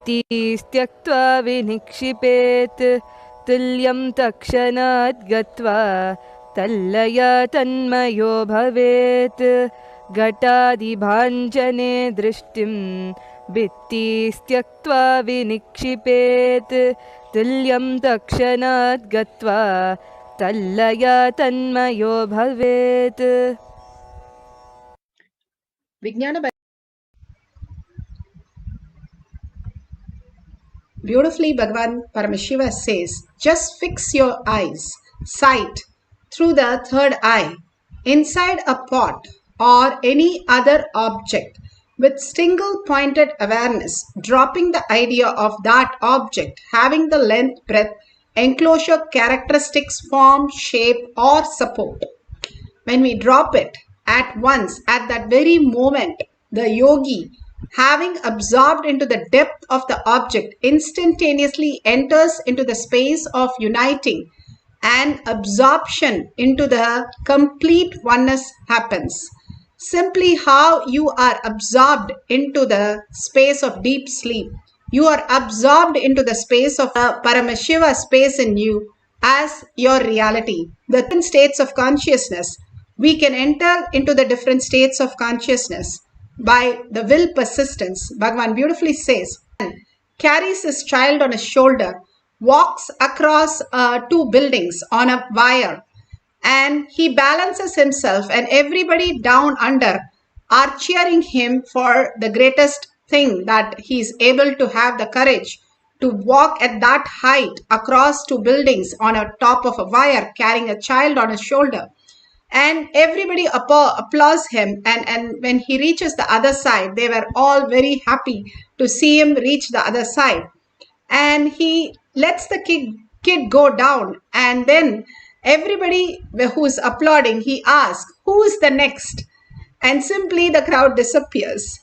त्यक्त्वा विनिक्षिपेत् तुल्यं तत्क्षणात् गत्वा तल्लया तन्मयो भवेत् घटादिभाञ्जने दृष्टिं भित्तिस्त्यक्त्वा विनिक्षिपेत् तुल्यं तत्क्षणात् गत्वा तल्लया तन्मयो भवेत्. Beautifully, Bhagavan Paramashiva says, just fix your eyes, sight, through the third eye, inside a pot or any other object, with single pointed awareness, dropping the idea of that object having the length, breadth, enclosure, characteristics, form, shape, or support. When we drop it at once, at that very moment, the yogi, having absorbed into the depth of the object, instantaneously enters into the space of uniting, and absorption into the complete oneness happens. Simply how you are absorbed into the space of deep sleep. You are absorbed into the space of the Paramashiva space in you as your reality. The different states of consciousness. We can enter into the different states of consciousness by the will persistence. Bhagavan beautifully says, carries his child on his shoulder, walks across two buildings on a wire, and he balances himself, and everybody down under are cheering him for the greatest thing, that he is able to have the courage to walk at that height across two buildings on a top of a wire, carrying a child on his shoulder. And everybody applauds him, and when he reaches the other side, they were all very happy to see him reach the other side. And he lets the kid go down, and then everybody who is applauding, he asks, who is the next? And simply the crowd disappears.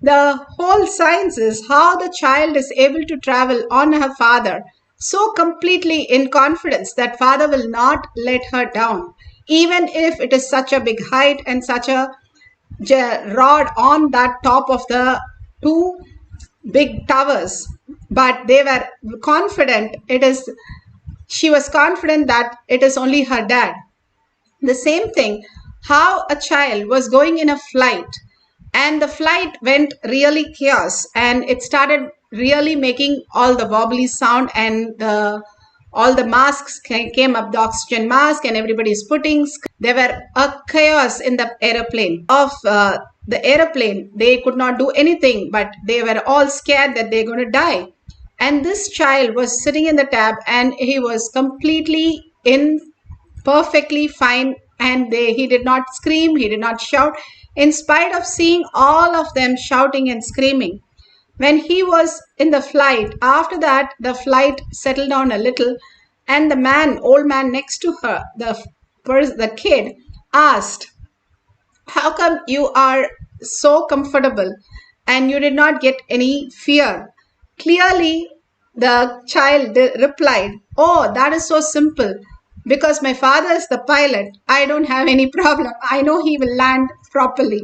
The whole science is how the child is able to travel on her father so completely in confidence that father will not let her down, even if it is such a big height and such a rod on that top of the two big towers. But they were confident, she was confident that it is only her dad. The same thing, how a child was going in a flight, and the flight went really chaos, and it started really making all the wobbly sound, and all the masks came up, the oxygen mask, and everybody is putting. There were a chaos in the aeroplane. The aeroplane, they could not do anything, but they were all scared that they're going to die. And this child was sitting in the cab, and he was completely perfectly fine, and he did not scream, he did not shout, in spite of seeing all of them shouting and screaming. When he was in the flight, after that, the flight settled down a little, and the old man next to her, the kid, asked, how come you are so comfortable and you did not get any fear? Clearly, the child replied, oh, that is so simple. Because my father is the pilot, I don't have any problem. I know he will land properly.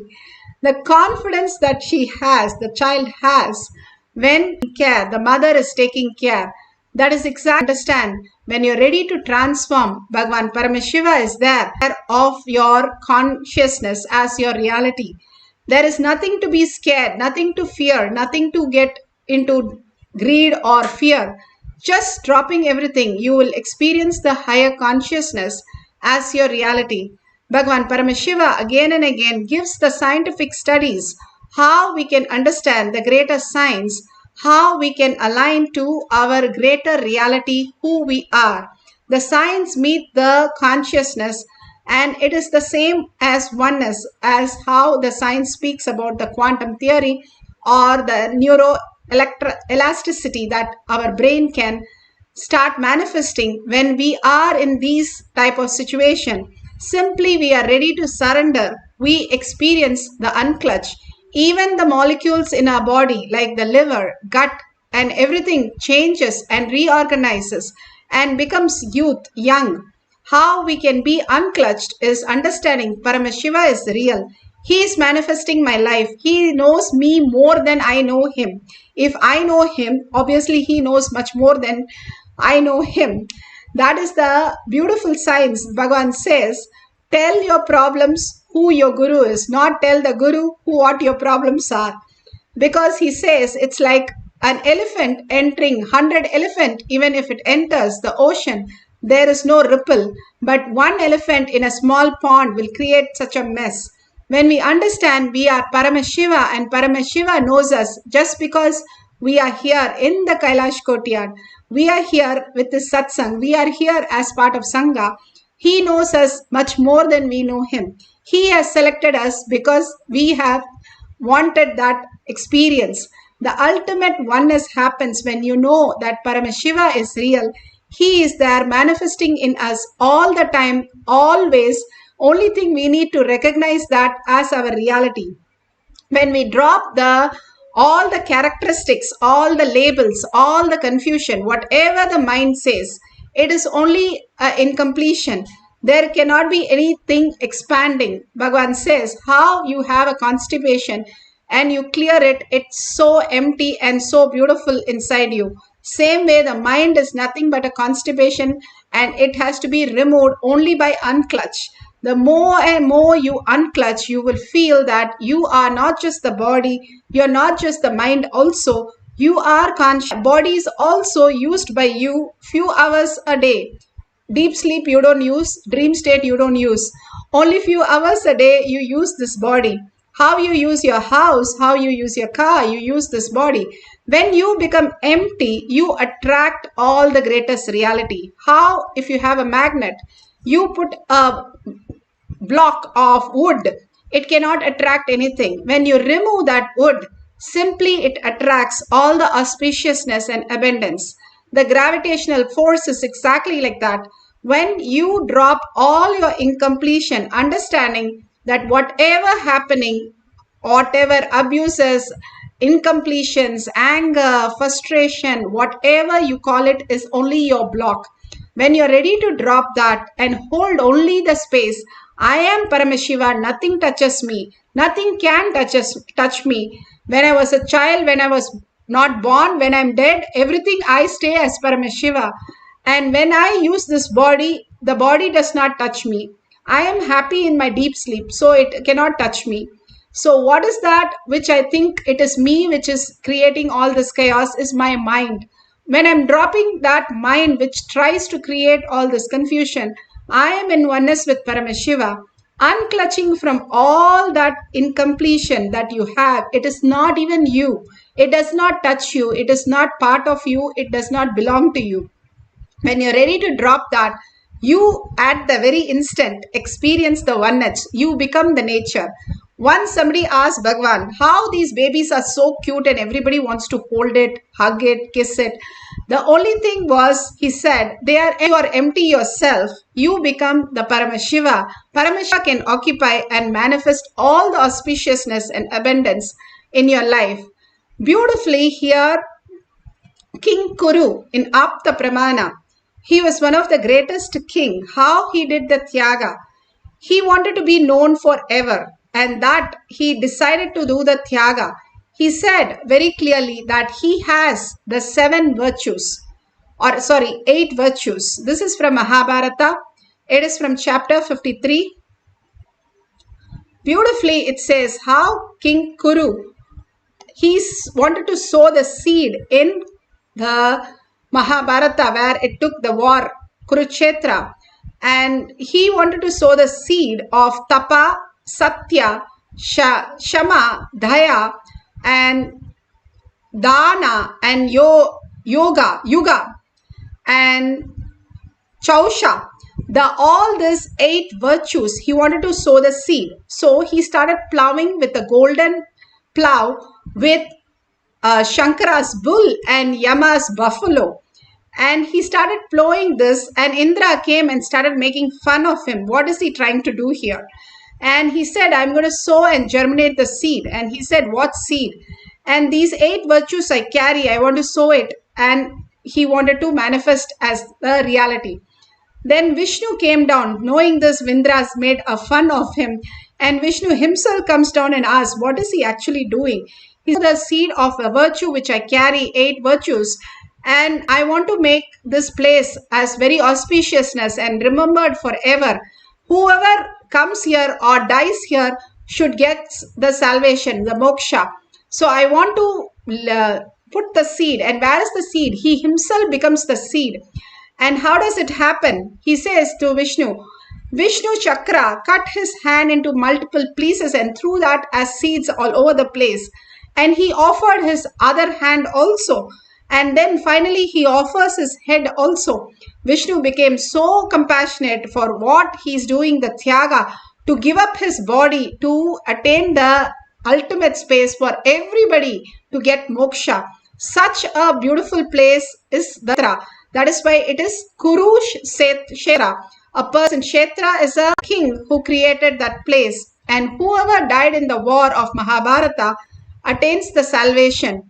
The confidence that the child has, when the mother is taking care, that is exactly understand. When you're ready to transform, Bhagavan Paramashiva is there of your consciousness as your reality. There is nothing to be scared, nothing to fear, nothing to get into greed or fear. Just dropping everything, you will experience the higher consciousness as your reality. Bhagavan Paramashiva again and again gives the scientific studies, how we can understand the greater science, how we can align to our greater reality, who we are. The science meets the consciousness, and it is the same as oneness, as how the science speaks about the quantum theory or the neuroelasticity that our brain can start manifesting when we are in these type of situation. Simply we are ready to surrender. We experience the unclutch. Even the molecules in our body, like the liver, gut, and everything changes and reorganizes and becomes young. How we can be unclutched is understanding Paramashiva is real. He is manifesting my life. He knows me more than I know him. If I know him, obviously he knows much more than I know him. That is the beautiful science. Bhagavan says, tell your problems who your guru is, not tell the guru what your problems are. Because he says it's like an elephant entering 100 elephant. Even if it enters the ocean, there is no ripple, but one elephant in a small pond will create such a mess. When we understand we are Paramashiva and Paramashiva knows us, just because we are here in the Kailash Courtyard, we are here with this satsang, we are here as part of Sangha, he knows us much more than we know him. He has selected us because we have wanted that experience. The ultimate oneness happens when you know that Paramashiva is real. He is there manifesting in us all the time, always. Only thing we need to recognize that as our reality. When we drop all the characteristics, all the labels, all the confusion, whatever the mind says, it is only incompletion. There cannot be anything expanding. Bhagavan says, how you have a constipation and you clear it, it's so empty and so beautiful inside you. Same way, the mind is nothing but a constipation and it has to be removed only by unclutch. The more and more you unclutch, you will feel that you are not just the body, you are not just the mind also, you are conscious. Body is also used by you few hours a day. Deep sleep you don't use, dream state you don't use. Only few hours a day you use this body. How you use your house, how you use your car, you use this body. When you become empty, you attract all the greatest reality. How? If you have a magnet, you put a block of wood, it cannot attract anything. When you remove that wood, simply it attracts all the auspiciousness and abundance. The gravitational force is exactly like that. When you drop all your incompletion, understanding that whatever happening, whatever abuses, incompletions, anger, frustration, whatever you call it, is only your block. When you're ready to drop that and hold only the space, I am Paramashiva, nothing touches me, nothing can touch me. When I was a child, when I was not born, when I'm dead, everything I stay as Paramashiva. And when I use this body, the body does not touch me. I am happy in my deep sleep, so it cannot touch me. So what is that which I think it is me which is creating all this chaos is my mind. When I'm dropping that mind which tries to create all this confusion, I am in oneness with Paramashiva, unclutching from all that incompletion that you have. It is not even you. It does not touch you. It is not part of you. It does not belong to you. When you're ready to drop that, you at the very instant experience the oneness. You become the nature. Once somebody asked Bhagavan how these babies are so cute and everybody wants to hold it, hug it, kiss it. The only thing was, he said, you are empty yourself. You become the Paramashiva. Paramashiva can occupy and manifest all the auspiciousness and abundance in your life. Beautifully here, King Kuru in Apta Pramana, he was one of the greatest king. How he did the Tyaga. He wanted to be known forever, and that he decided to do the Tyaga. He said very clearly that he has the 8 virtues. This is from Mahabharata. It is from chapter 53. Beautifully it says how King Kuru, he wanted to sow the seed in the Mahabharata where it took the war, Kurukshetra. And he wanted to sow the seed of Tapa, Satya, Shama, Daya, and Dana, and Yoga, and Chausha. All these 8 virtues, he wanted to sow the seed. So he started plowing with a golden plow with Shankara's bull and Yama's buffalo. And he started plowing this, and Indra came and started making fun of him. What is he trying to do here? And he said, I'm going to sow and germinate the seed. And he said, what seed? And these 8 virtues I carry, I want to sow it. And he wanted to manifest as the reality. Then Vishnu came down. Knowing this, Vindras made a fun of him. And Vishnu himself comes down and asks, what is he actually doing? He's the seed of a virtue which I carry, 8 virtues. And I want to make this place as very auspiciousness and remembered forever. Whoever comes here or dies here should get the salvation, the moksha. So I want to put the seed. And where is the seed? He himself becomes the seed. And how does it happen? He says to Vishnu, Vishnu Chakra cut his hand into multiple pieces and threw that as seeds all over the place. And he offered his other hand also. And then finally he offers his head also. Vishnu became so compassionate for what he's doing, the Tyaga, to give up his body to attain the ultimate space for everybody to get moksha. Such a beautiful place is the Kshetra. That is why it is Kurush Kshetra. A person, Kshetra is a king who created that place. And whoever died in the war of Mahabharata attains the salvation.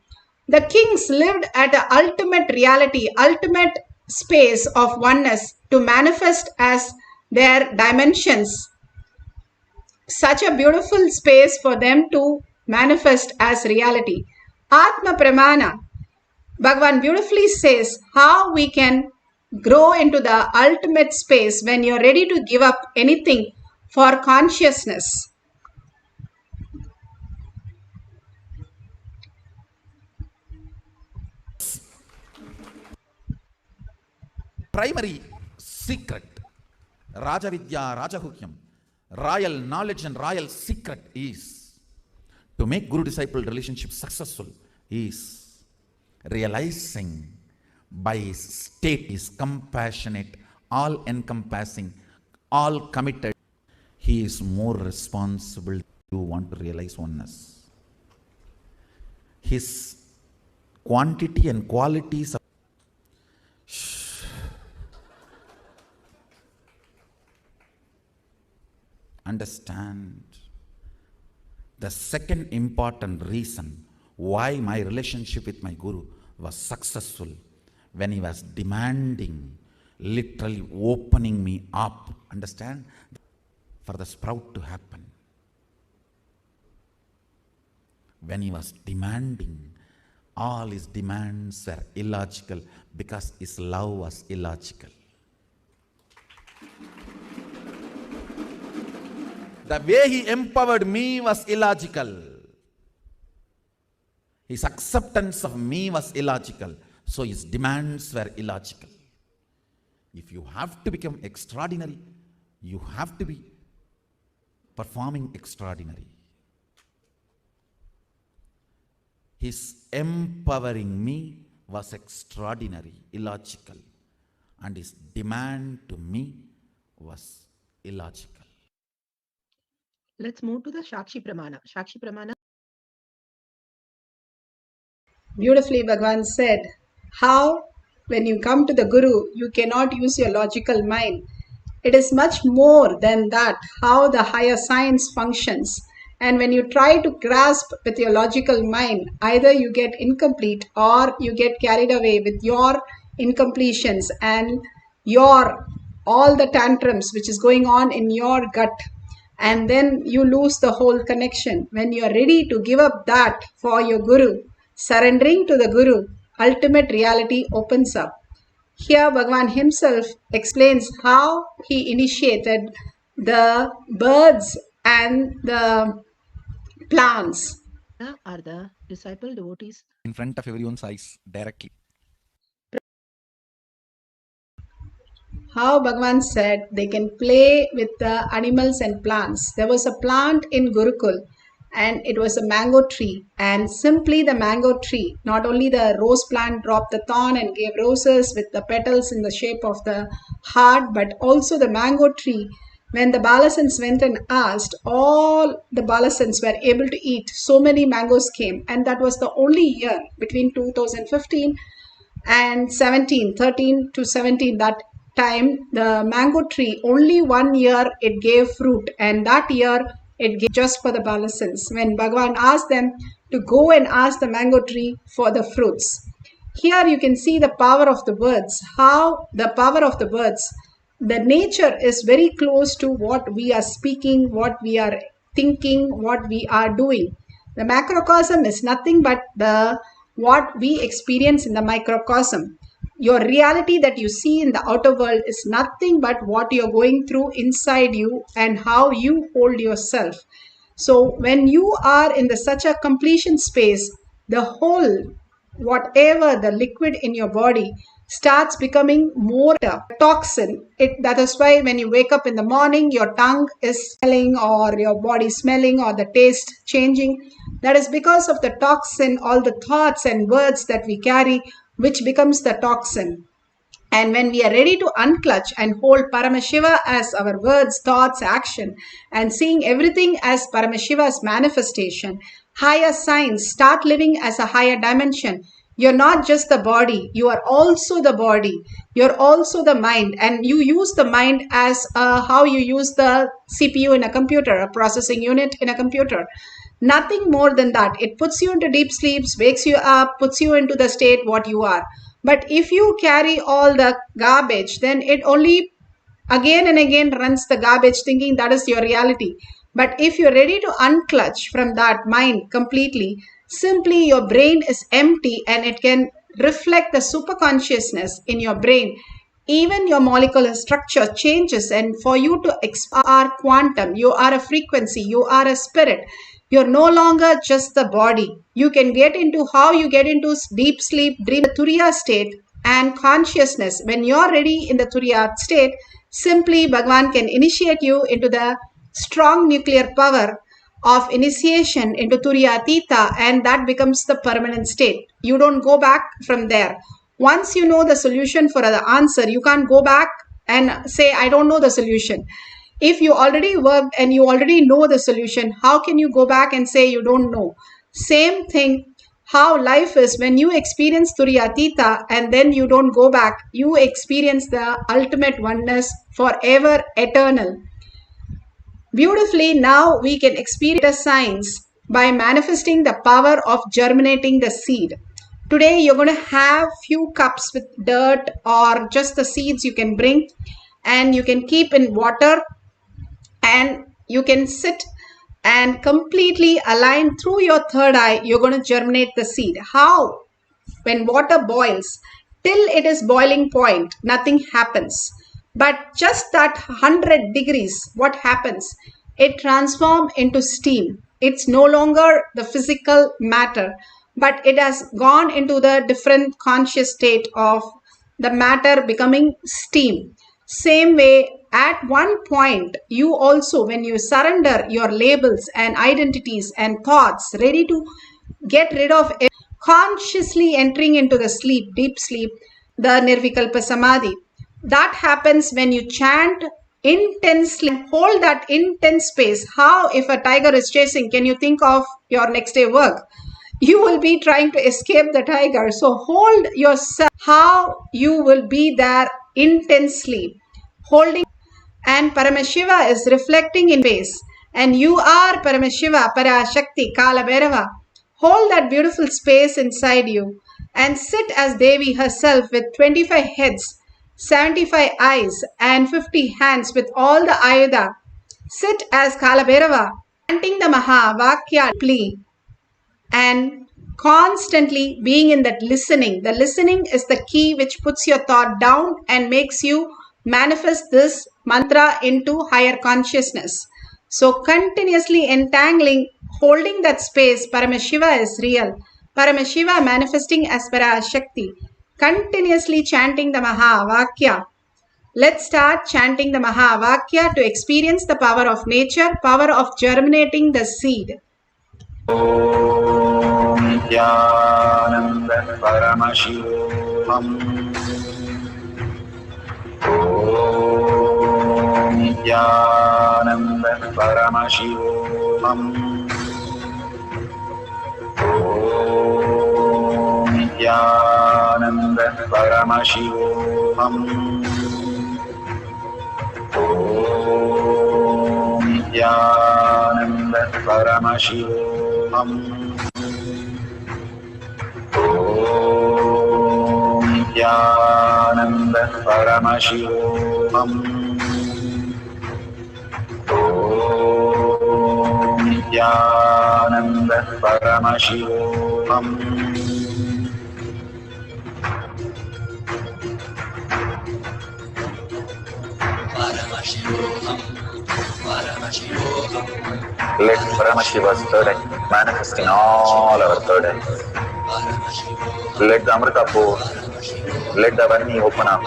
The kings lived at the ultimate reality, ultimate space of oneness to manifest as their dimensions. Such a beautiful space for them to manifest as reality. Atma Pramana. Bhagavan beautifully says how we can grow into the ultimate space when you're ready to give up anything for consciousness. Primary secret, Rajavidya, Rajahukyam, royal knowledge and royal secret is to make Guru-disciple relationship successful is realizing by his state is compassionate, all-encompassing, all-committed. He is more responsible to want to realize oneness. His quantity and qualities of understand the second important reason why my relationship with my Guru was successful when he was demanding, literally opening me up, understand, for the sprout to happen. When he was demanding, all his demands were illogical because his love was illogical. The way he empowered me was illogical. His acceptance of me was illogical. So his demands were illogical. If you have to become extraordinary, you have to be performing extraordinary. His empowering me was extraordinary, illogical. And his demand to me was illogical. Let's move to the Shakshi Pramana. Shakshi Pramana. Beautifully, Bhagavan said, how when you come to the Guru, you cannot use your logical mind. It is much more than that, how the higher science functions. And when you try to grasp with your logical mind, either you get incomplete or you get carried away with your incompletions and your all the tantrums which is going on in your gut. And then you lose the whole connection. When you are ready to give up that for your Guru, surrendering to the Guru, ultimate reality opens up. Here Bhagavan himself explains how he initiated the birds and the plants. Are the disciple devotees In front of everyone's eyes, directly. How Bhagavan said they can play with the animals and plants. There was a plant in Gurukul and it was a mango tree, and simply the mango tree, not only the rose plant dropped the thorn and gave roses with the petals in the shape of the heart, but also the mango tree. When the Balasans went and asked, all the Balasans were able to eat. So many mangoes came, and that was the only year between 2015 and 17, 13 to 17, that time the mango tree, only 1 year it gave fruit, and that year it gave just for the Balasans. When Bhagavan asked them to go and ask the mango tree for the fruits. Here you can see the power of the birds, how the power of the birds, the nature is very close to what we are speaking, what we are thinking, what we are doing. The macrocosm is nothing but what we experience in the microcosm. Your reality that you see in the outer world is nothing but what you're going through inside you and how you hold yourself. So when you are in such a completion space, the whole, whatever the liquid in your body starts becoming more toxin. That is why when you wake up in the morning, your tongue is smelling or your body smelling or the taste changing. That is because of the toxin, all the thoughts and words that we carry, which becomes the toxin. And when we are ready to unclutch and hold Paramashiva as our words, thoughts, action, and seeing everything as Paramashiva's manifestation, higher signs, start living as a higher dimension. You're not just the body, you are also the body. You're also the mind, and you use the mind as how you use the CPU in a computer, a processing unit in a computer. Nothing more than that. It puts you into deep sleeps, wakes you up, puts you into the state what you are. But if you carry all the garbage, then it only again and again runs the garbage thinking that is your reality. But if you're ready to unclutch from that mind completely, simply your brain is empty and it can reflect the superconsciousness in your brain. Even your molecular structure changes, and for you to are quantum, you are a frequency, you are a spirit. You're no longer just the body. You can get into how you get into deep sleep, dream, the Turiya state and consciousness. When you're ready in the Turiya state, simply Bhagavan can initiate you into the strong nuclear power of initiation into Turiya Tita, and that becomes the permanent state. You don't go back from there. Once you know the solution for the answer, you can't go back and say, I don't know the solution. If you already worked and you already know the solution, how can you go back and say you don't know? Same thing, how life is when you experience Turiyatita and then you don't go back, you experience the ultimate oneness forever eternal. Beautifully, now we can experience the science by manifesting the power of germinating the seed. Today you're going to have few cups with dirt or just the seeds you can bring, and you can keep in water, and you can sit and completely align through your third eye. You're going to germinate the seed. How? When water boils, till it is boiling point, nothing happens. But just that 100 degrees, what happens? It transforms into steam. It's no longer the physical matter, but it has gone into the different conscious state of the matter becoming steam. Same way, at one point, you also, when you surrender your labels and identities and thoughts, ready to get rid of it, consciously entering into the sleep, deep sleep, the Nirvikalpa Samadhi. That happens when you chant intensely, hold that intense space. How, if a tiger is chasing, can you think of your next day work? You will be trying to escape the tiger. So hold yourself, how you will be there intensely, holding. And Paramashiva is reflecting in space. And you are Paramashiva, Parashakti, Kala Bhairava. Hold that beautiful space inside you and sit as Devi herself with 25 heads, 75 eyes and 50 hands with all the Ayuda. Sit as Kala Bhairava, chanting the Maha Vakya plea and constantly being in that listening. The listening is the key which puts your thought down and makes you manifest this mantra into higher consciousness. So continuously entangling, holding that space, Paramashiva is real. Paramashiva manifesting as Parashakti. Continuously chanting the Maha Vakya. Let's start chanting the Maha Vakya to experience the power of nature, power of germinating the seed. Om Nithyananda Paramashivam. Om Nithyananda Paramashivoham. Om Nithyananda Paramashivoham. Om Nithyananda Paramashivoham. Om Nithyananda Paramashivoham. Om Paramashivoham. Let Paramashiva's third eye manifest in all our third eyes. Let the Amrita pour, let the Varni open up,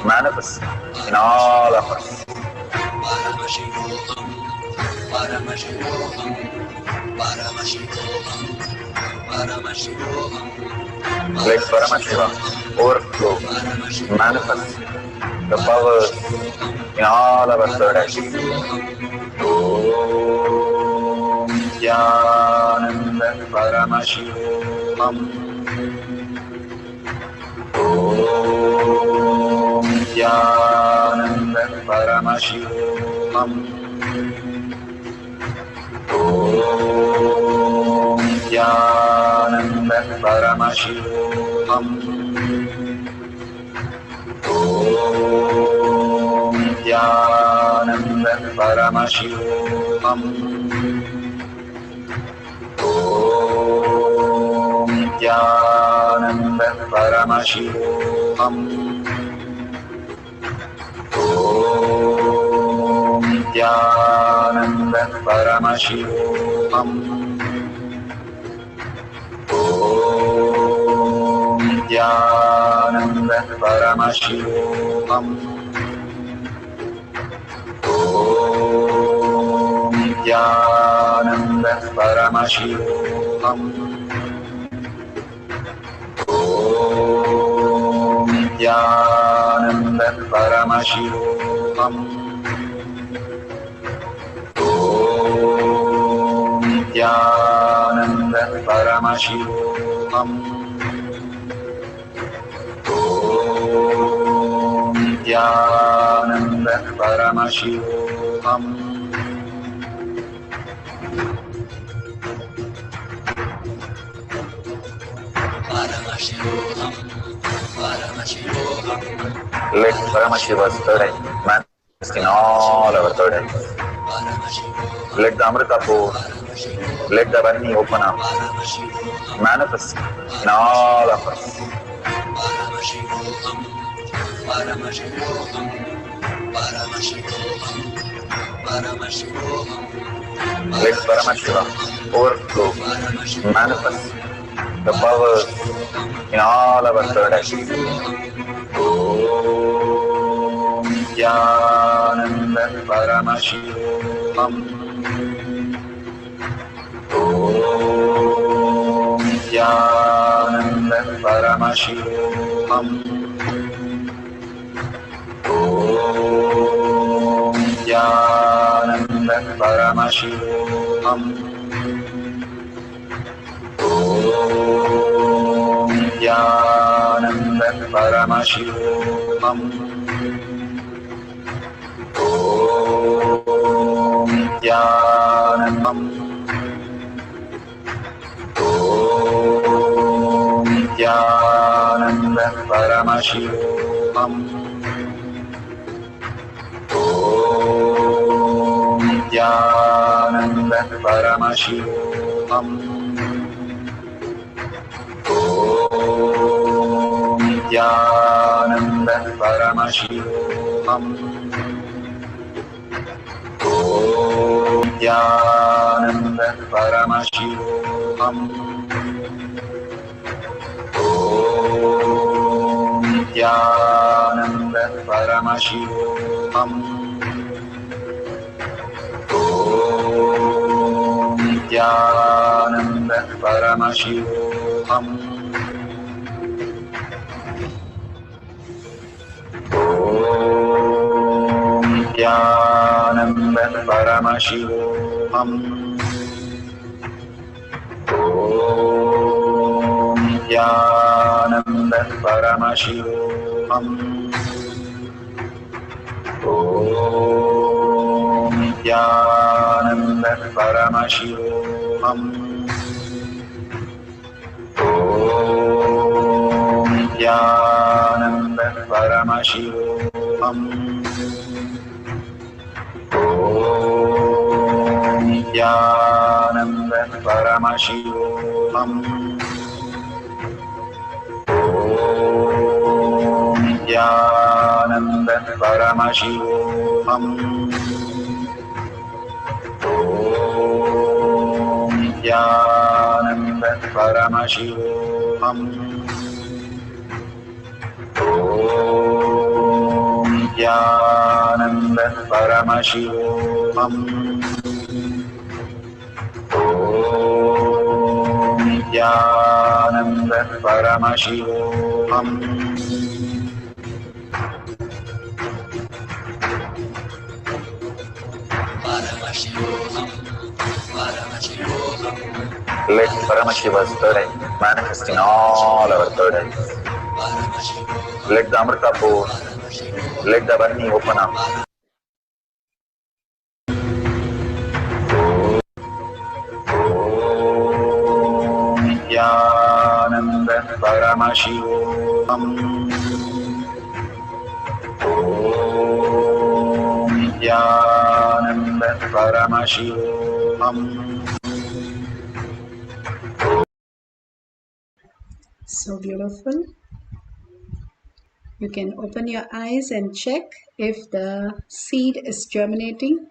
manifest in all of us. Let Paramashiva overflow, manifest the powers in all our third eyes. Om Nithyananda Paramashivam. Om Nithyananda Paramashivam. Om Nithyananda Paramashivam. Om Nithyananda Paramashivoham. Om Nithyananda Paramashivoham. Om Nithyananda Paramashivoham. Om Nithyananda Paramashivoham. Om Nithyananda Paramashivoham. Om Nithyananda Paramashivoham. Om Nithyananda Paramashivoham. Om Nithyananda Paramashivoham. Let Paramashiva's third eye manifest in all our third eyes. Let the Amrita pour, let the Varni open up, manifest in all of us. Let Paramashiva overflow, manifest the powers in all our third eyes. Om Nithyananda Paramashivoham. Om Nithyananda Paramashivoham. Om Nithyananda Paramashivoham. Om Nithyananda Paramashivoham. Om Nithyananda. Om Nithyananda Paramashivoham. Om Nithyananda Paramashivoham. Om Nithyananda Paramashivoham. Om Nithyananda Paramashivoham. Om Nithyananda Paramashivoham. Om Nithyananda Paramashivoham. Om Nithyananda Paramashivoham. Om Nithyananda Paramashivoham. Om Nithyananda Paramashivoham. Om Nithyananda Paramashivoham. Om Nithyananda Paramashivoham. Paramashivoham. Om Nithyananda Paramashivoham. Om Nithyananda Paramashivoham. Om Nithyananda Paramashivoham. Om Nithyananda Paramashivoham. Let Paramashiva's third eye manifest in all our third eyes. Let the Amrita pour, let the Varni open up. Om Nithyananda Paramashivoham. Om Nithyananda Paramashivoham. So beautiful. You can open your eyes and check if the seed is germinating.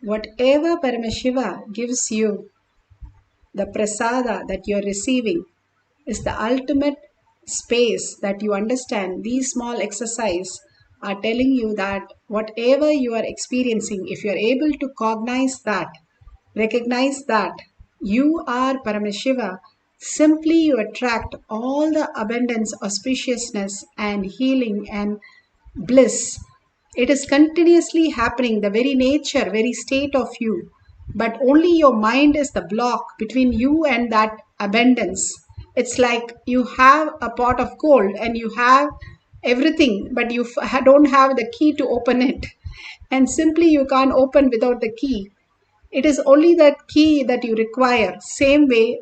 Whatever Paramashiva gives you, the prasada that you are receiving, is the ultimate space that you understand. These small exercises are telling you that whatever you are experiencing, if you are able to recognize that you are Paramashiva, simply you attract all the abundance, auspiciousness and healing and bliss. It is continuously happening, the very nature, very state of you. But only your mind is the block between you and that abundance. It's like you have a pot of gold and you have everything, but you don't have the key to open it. And simply you can't open without the key. It is only the key that you require. Same way,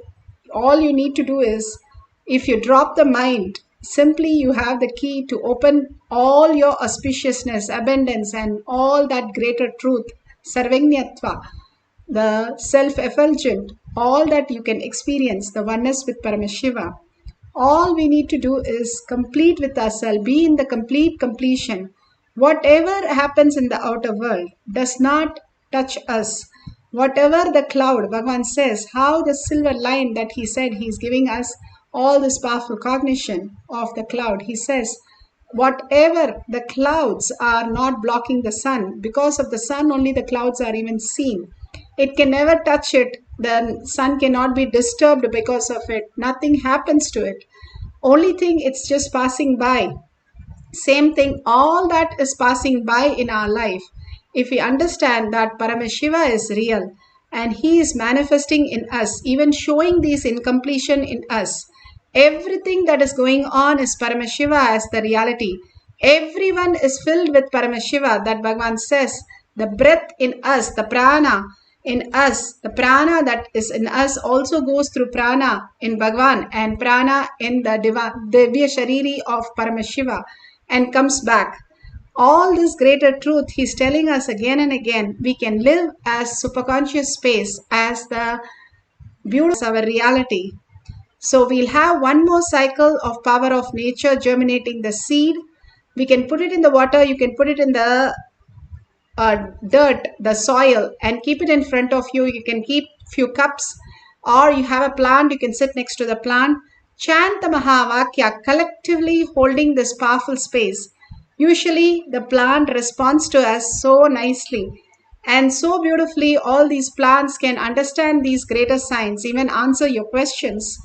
all you need to do is, if you drop the mind, simply you have the key to open all your auspiciousness, abundance, and all that greater truth, sarvagnyatva, the self-effulgent, all that you can experience, the oneness with Paramashiva. All we need to do is complete with ourselves, be in the complete completion. Whatever happens in the outer world does not touch us. Whatever the cloud, Bhagavan says, how the silver line that he said he's giving us all this powerful cognition of the cloud. He says, whatever the clouds are not blocking the sun, because of the sun only the clouds are even seen. It can never touch it. The sun cannot be disturbed because of it. Nothing happens to it. Only thing, it's just passing by. Same thing, all that is passing by in our life. If we understand that Paramashiva is real and he is manifesting in us, even showing these incompletion in us, everything that is going on is Paramashiva as the reality. Everyone is filled with Paramashiva. That Bhagavan says, the breath in us, the prana in us, the prana that is in us also goes through prana in Bhagavan and prana in the Divya Shariri of Paramashiva and comes back. All this greater truth he's telling us again and again. We can live as superconscious space, as the beauty of our reality. So we'll have one more cycle of power of nature germinating the seed. We can put it in the water, you can put it in the dirt, the soil, and keep it in front of you. You can keep few cups, or you have a plant, you can sit next to the plant. Chant the Mahavakya, collectively holding this powerful space. Usually the plant responds to us so nicely and so beautifully. All these plants can understand these greater signs, even answer your questions,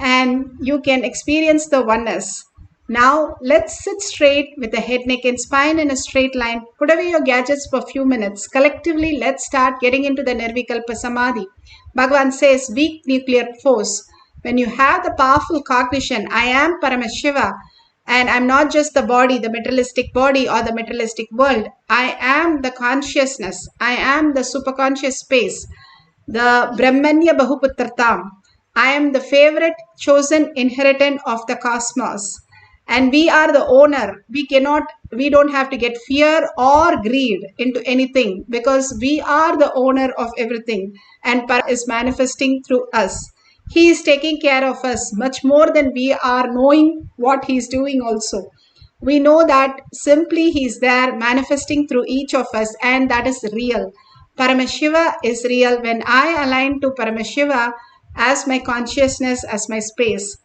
and you can experience the oneness. Now let's sit straight with the head, neck and spine in a straight line. Put away your gadgets for a few minutes. Collectively, let's start getting into the Nirvikalpa Samadhi. Bhagavan says, weak nuclear force. When you have the powerful cognition, I am Paramashiva, and I'm not just the body, the materialistic body or the materialistic world. I am the consciousness. I am the superconscious space, the Brahmanya Bahuputratam. I am the favorite chosen inheritant of the cosmos. and we are the owner. We don't have to get fear or greed into anything, because we are the owner of everything, and Para is manifesting through us. He is taking care of us much more than we are knowing what he is doing also. We know that simply he is there manifesting through each of us, and that is real. Paramashiva is real. When I align to Paramashiva as my consciousness, as my space,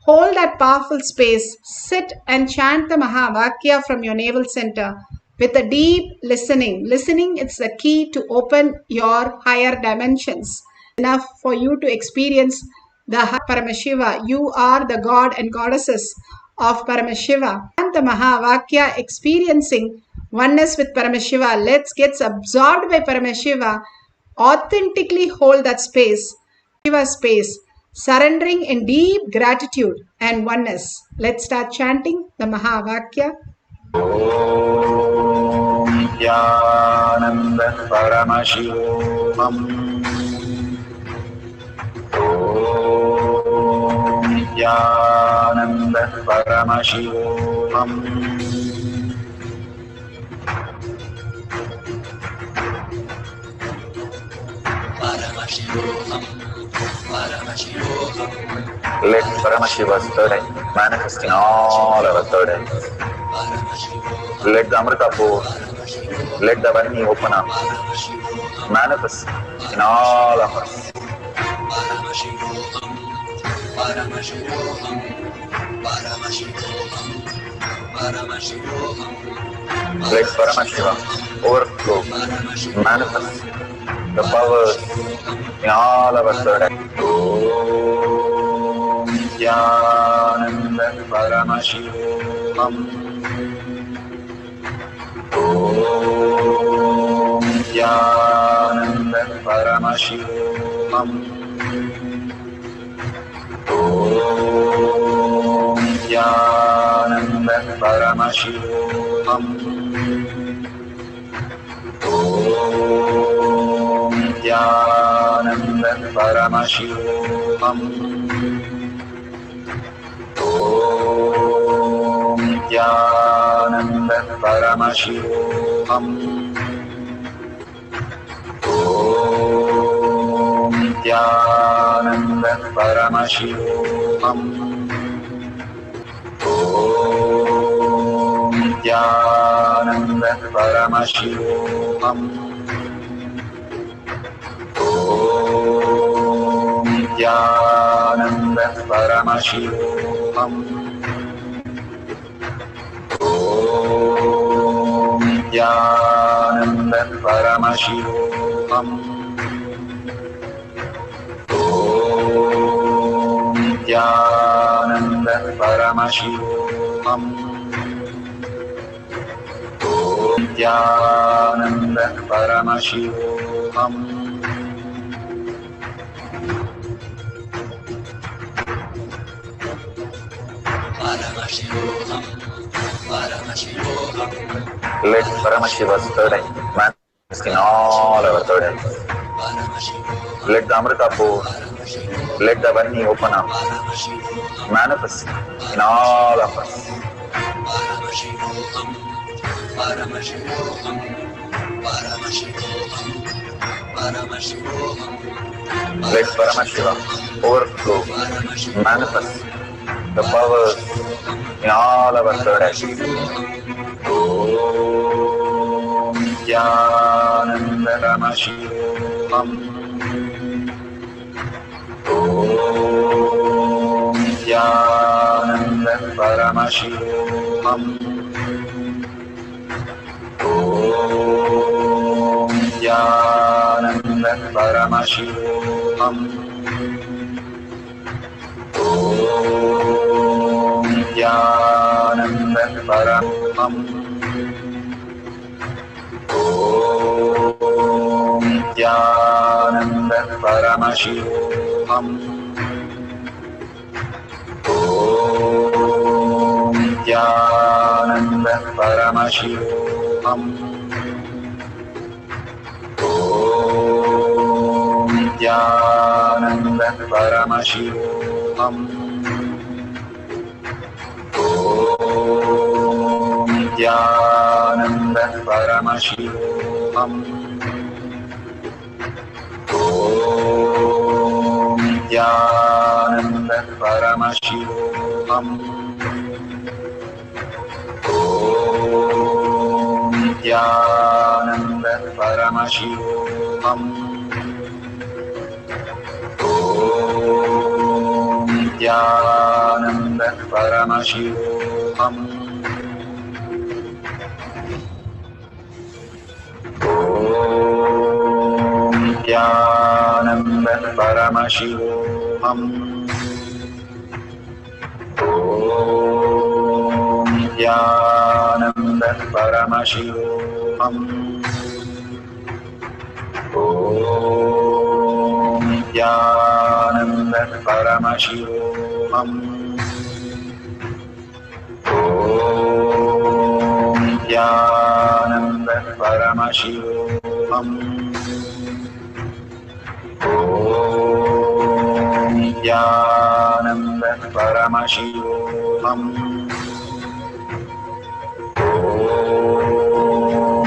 hold that powerful space, sit and chant the Mahavakya from your navel center with a deep listening. Listening is the key to open your higher dimensions. Enough for you to experience the Paramashiva. You are the god and goddesses of Paramashiva. And the Mahavakya, experiencing oneness with Paramashiva. Let's get absorbed by Paramashiva. Authentically hold that space, Shiva space, surrendering in deep gratitude and oneness. Let's start chanting the Mahavakya. Om Nithyananda Paramashivoham. Om Nithyananda Paramashivoham. Let Paramashiva's third eye manifest in all our third eyes. Let the Amrita pour, let the Varni open up, manifest in all of us. Let Paramashiva overflow, manifest the powers in all our third eye. Om Nithyananda Paramashivoham. Om Nithyananda Paramashivoham. Om Nithyananda Paramashivoham. Om Nithyananda Paramashivoham. Om Nithyananda Paramashivoham. Om Nithyananda Paramashivoham. Om Nithyananda Paramashivoham. Om Nithyananda Paramashivoham. Om Nithyananda Paramashivoham. Om Nithyananda Paramashivoham. Om Nithyananda Paramashivoham. Let Paramashiva's third eye manifest in all our third eyes. Let the Amrita pour, let the Varni open up, manifest in all of us. Let Paramashiva overflow, manifest the powers in all our third eyes. Om Nithyananda Paramashivoham. Om Nithyananda Paramashivoham. Om Nithyananda Paramashivoham. Om Nithyananda Paramashivam. Om Nithyananda Paramashivoham. Om Nithyananda Paramashivoham. Om Nithyananda Paramashivoham. Om Nithyananda Paramashivoham. Om Nithyananda Paramashivoham. Om Nithyananda Paramashivoham. Om Nithyananda Paramashivoham. Om Nithyananda Paramashivoham. Om Nithyananda Paramashivoham. Om Nithyananda Paramashivoham. Om Nithyananda Paramashivoham. Om Nithyananda Paramashivoham. Om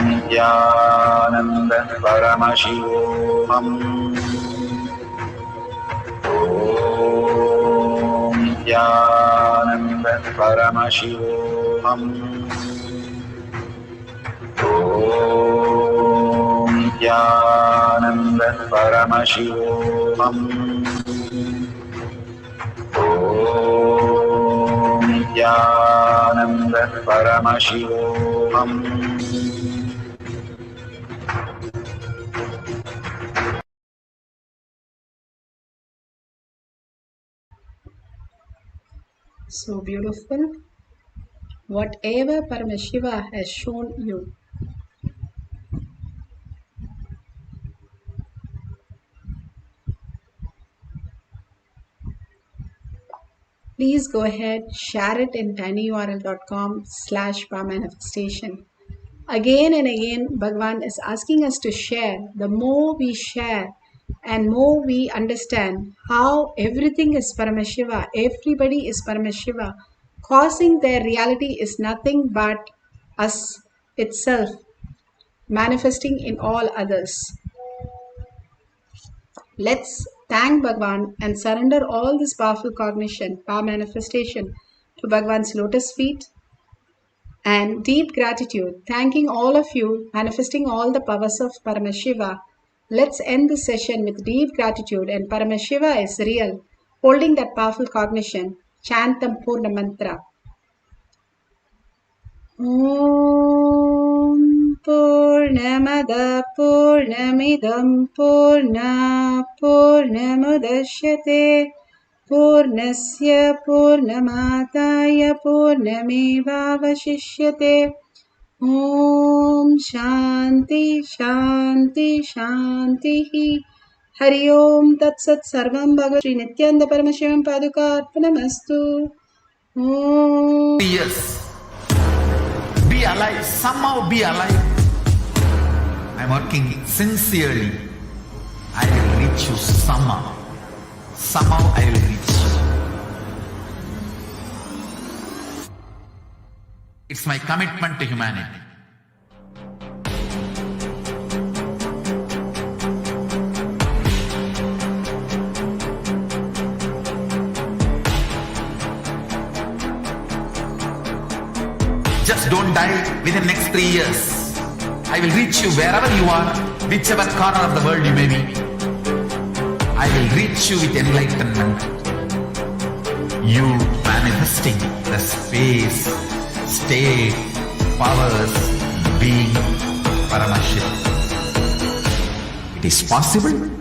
Nithyananda Paramashivoham. Om Nithyananda Paramashivoham. Om Nithyananda Paramashivoham. Om Nithyananda Paramashivoham. So beautiful. Whatever Paramashiva has shown you, please go ahead, share it in tinyurl.com/powermanifestation. Again and again, Bhagavan is asking us to share. The more we share and more we understand how everything is Paramashiva, everybody is Paramashiva, causing their reality is nothing but us itself, manifesting in all others. Let's thank Bhagavan and surrender all this powerful cognition, power manifestation to Bhagavan's lotus feet and deep gratitude, thanking all of you, manifesting all the powers of Paramashiva. Let's end this session with deep gratitude, and Paramashiva is real, holding that powerful cognition. Chant the Purna Mantra. Om Purnamada Purnamidam Purna Purnamudashyate Purnasya Purnamataya Purnamevavashishyate. Om Shanti Shanti Shanti. Hari Om Tat Sat Sarvam Bhagavat Shri Nithyananda Paramashivam Paduka Arpanamastu. Om. Yes. Be alive. Somehow be alive. I'm working sincerely. I will reach you somehow. Somehow I will reach you. It's my commitment to humanity. Just don't die within the next 3 years. I will reach you wherever you are, whichever corner of the world you may be. I will reach you with enlightenment. You manifesting the space, state, powers, being Paramashiva. It is possible.